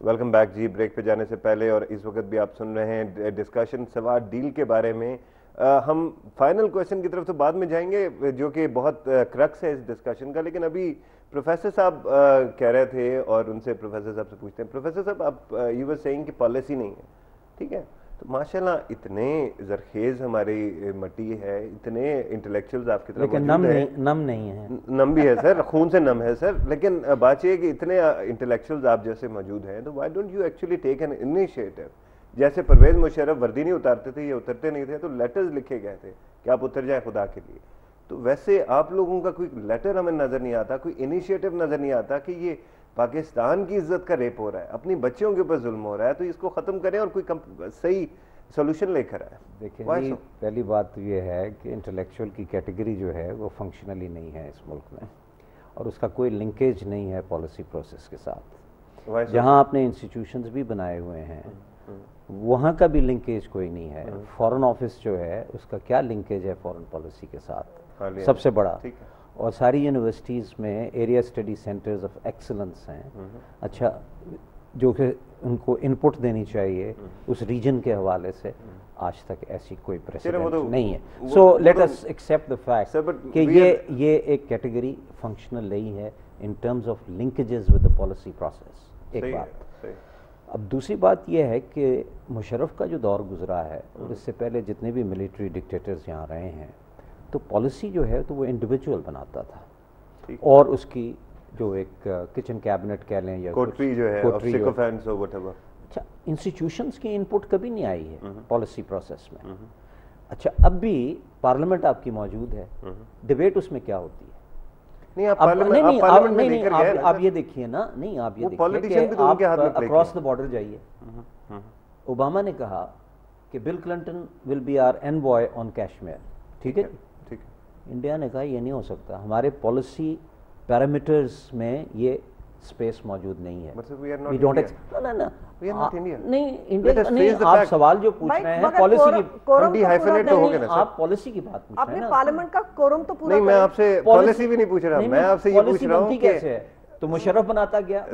Welcome back جی. Break پہ جانے سے پہلے اور اس وقت بھی آپ سن رہے ہیں ڈسکشن سوات ڈیل کے بارے میں. ہم فائنل کویشچن کی طرف تو بعد میں جائیں گے جو کہ بہت کرکس ہے اس ڈسکشن کا, لیکن ابھی پروفیسر صاحب کہہ رہے تھے اور ان سے پروفیسر صاحب سے پوچھتے ہیں. پروفیسر صاحب آپ یو ور سیئنگ کہ پالیسی نہیں ہے, ٹھیک ہے, تو ماشاءاللہ اتنے زرخیز ہماری مٹی ہے, اتنے انٹلیکچوئلز آپ کی طرف موجود ہیں. نم نہیں ہے, نم بھی ہے سر, خون سے نم ہے سر, لیکن بات یہ ہے کہ اتنے انٹلیکچوئلز آپ جیسے موجود ہیں, تو why don't you actually take an initiative. جیسے پرویز مشرف وردی نہیں اتارتے تھے, یہ اترتے نہیں تھے, تو لیٹرز لکھے گئے تھے کہ آپ اتر جائیں خدا کے لیے. تو ویسے آپ لوگوں کا کوئی لیٹر ہمیں نظر نہیں آتا, کوئی انیشیٹو نظر نہیں آتا کہ یہ پاکستان کی عزت کا ریپ ہو رہا ہے, اپنی بچیوں کے اوپر ظلم ہو رہا ہے, تو اس کو ختم کریں اور کوئی صحیح سولوشن لے کر آئے. دیکھیں جی, پہلی بات تو یہ ہے کہ انٹلیکچوئل کی کیٹیگری جو ہے وہ فنکشنلی نہیں ہے اس ملک میں, اور اس کا کوئی لنکیج نہیں ہے پالیسی پروسیس کے ساتھ. جہاں آپ نے انسٹیٹیوشنز بھی بنائے ہوئے ہیں وہاں کا بھی لنکیج کوئی نہیں ہے. فورن آفس جو ہے اس کا کیا لنکیج ہے فورن پالیسی کے ساتھ, سب سے بڑا. اور ساری یونیورسٹیز میں area study centres of excellence ہیں, اچھا, جو کہ ان کو انپٹ دینی چاہیے اس ریجن کے حوالے سے. آج تک ایسی کوئی پریسیڈنٹ نہیں ہے. So let us accept the fact کہ یہ ایک کیٹیگری فنکشنل نہیں ہے in terms of linkages with the policy process. ایک بات. اب دوسری بات یہ ہے کہ مشرف کا جو دور گزرا ہے اور اس سے پہلے جتنے بھی ملٹری ڈکٹیٹرز یہاں رہے ہیں, تو پالیسی جو ہے تو وہ انڈیویجول بناتا تھا, اور اس کی جو ایک کچن کیبنٹ کہہ لیں یا کوٹری جو ہے, اچھا, انسٹیٹیوشنز کی انپٹ کبھی نہیں آئی ہے پالیسی پروسیس میں. اچھا, اب بھی پارلیمنٹ آپ کی موجود ہے, ڈیبیٹ اس میں کیا ہوتی ہے؟ آپ یہ دیکھیے نا, نہیں آپ یہ دیکھیے کہ آپ اکراس دا بارڈر جائیے. اوباما نے کہا کہ Bill Clinton will be our envoy on Kashmir, ٹھیک ہے. انڈیا نے کہا یہ نہیں ہو سکتا, ہمارے پالیسی پیرامیٹرز میں یہ اسپیس موجود نہیں ہے. نہیں انڈیا, آپ سوال جو پوچھ رہے ہیں آپ پالیسی کی بات پوچھ رہے ہیں. پارلیمنٹ کا کورم تو پورا, نہیں میں آپ سے پالیسی بھی نہیں پوچھ رہا, میں آپ سے یہ پوچھ رہا ہوں کہ تو مشرف بناتا گیا.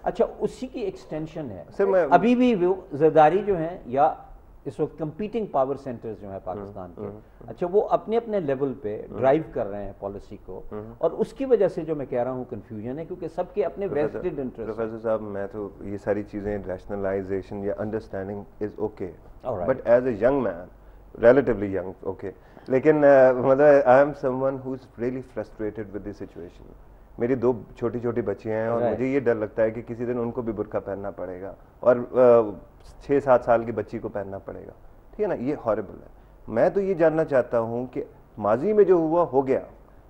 اچھا, اسی کی ایکسٹینشن ہے. ابھی بھی زرداری جو ہیں یا اس وقت کمپیٹنگ پاور سینٹرز جو ہیں پاکستان کے, اچھا, وہ اپنے اپنے لیول پہ ڈرائیو کر رہے ہیں پالیسی کو, اور اس کی وجہ سے جو میں کہہ رہا ہوں کنفیوژن ہے, کیونکہ سب کے اپنے ویسٹڈ انٹرسٹ. پروفیسر صاحب, میں تو یہ ساری چیزیں ریشنلائزیشن یا understanding is okay, but as a young man, relatively young, okay, لیکن مطلب I am some one who is really frustrated with this situation. میری 2 چھوٹی چھوٹی بچیاں ہیں اور مجھے یہ ڈر لگتا ہے کہ کسی دن ان کو بھی برقع پہننا پڑے گا, اور 6-7 سال کی بچی کو پہننا پڑے گا, ٹھیک ہے نا. یہ ہاربل ہے. میں تو یہ جاننا چاہتا ہوں کہ ماضی میں جو ہوا ہو گیا,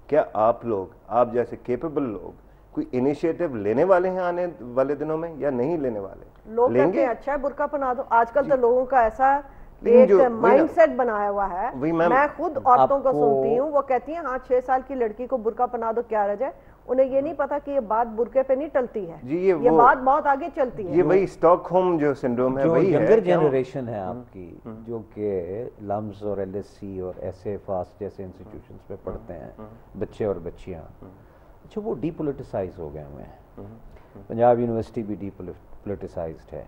کیا آپ لوگ, آپ جیسے کیپیبل لوگ, کوئی انیشیٹو لینے والے ہیں آنے والے دنوں میں یا نہیں لینے والے؟ لوگ کہتے ہیں اچھا ہے برقع پہنا دو. آج کل تو لوگوں کا ایسا ایک مائنڈ سیٹ بنایا ہوا ہے. میں خود عورتوں کو سنتی ہوں, وہ کہتی ہیں ہاں 6 سال کی لڑکی کو برقع پہنا دو, کیا رجا ہے. انہیں یہ نہیں پتا کہ یہ بات برقعے پہ نہیں ٹلتی ہے, یہ بات بہت آگے چلتی ہے. یہ وہی اسٹاک ہوم جو سنڈروم ہے, وہی ہے. ینگر جنریشن ہے آپ کی جو کہ لمز اور ایل ایس سی اور ایسے فاسٹ جیسے انسٹیٹیوشنز پہ پڑھتے ہیں بچے اور بچیاں, اچھا, وہ ڈی پولیٹیسائز ہو گئے ہوئے ہیں. پنجاب یونیورسٹی بھی ڈی پولیٹیسائزڈ ہے.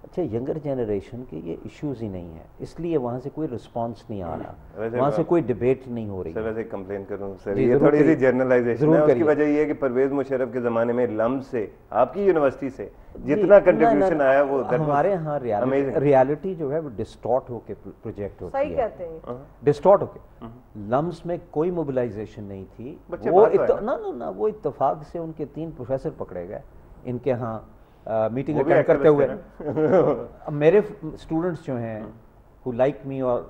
اچھا, ینگر جنریشن کے یہ ایشوز ہی نہیں ہیں, اس لیے وہاں سے کوئی رسپانس نہیں آ رہا, وہاں سے کوئی ڈیبیٹ نہیں ہو رہی. سر ویسے کمپلین کروں سر, یہ تھوڑی سی جرنلائزیشن ہے. اس کی وجہ یہ ہے کہ پرویز مشرف کے زمانے میں لمز سے, آپ کی یونیورسٹی سے جتنا کنٹریبیوشن آیا وہ ہمارے ہاں ریالٹی جو ہے وہ ڈسٹارٹ ہو کے پروجیکٹ ہوتی ہے. صحیح کہتے ہیں, ڈسٹارٹ ہو کے. لمز میں کوئی موبلائزیشن نہیں تھی. وہ اتفاق سے ان کے 3 پروفیسر پکڑے گئے ان کے ہاں میٹنگ اٹینڈ کرتے ہوئے. میرے اسٹوڈنٹس جو ہیں who like me اور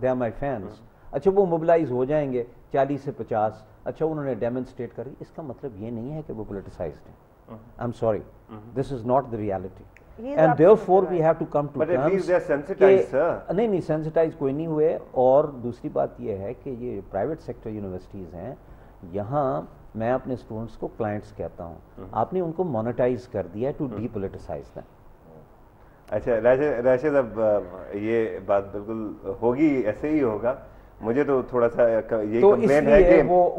they are my fans, اچھا, وہ موبلائز ہو جائیں گے 40 سے 50. اچھا, انہوں نے ڈیمونسٹریٹ کر, اس کا مطلب یہ نہیں ہے کہ وہ پولیٹیسائزڈ ہیں. I'm sorry, this is not the reality. And therefore we have to come to terms کہ نہیں سینسٹائز کوئی نہیں ہوئے. اور دوسری بات یہ ہے کہ یہ پرائیویٹ سیکٹر یونیورسٹیز ہیں, یہاں میں اپنے اسٹوڈنٹس کو کلائنٹس کہتا ہوں, آپ نے ان کو مانیٹائز کر دیا ٹو ڈی پولیٹیسائز دیم. اچھا راشد, اب یہ بات بالکل ہوگی, ایسے ہی ہوگا. مجھے تو تھوڑا سا یہ کمپلین ہے کہ وہ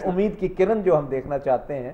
امید کی کرن جو ہم دیکھنا چاہتے ہیں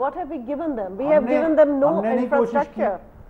What have we given them? We have given them no infrastructure.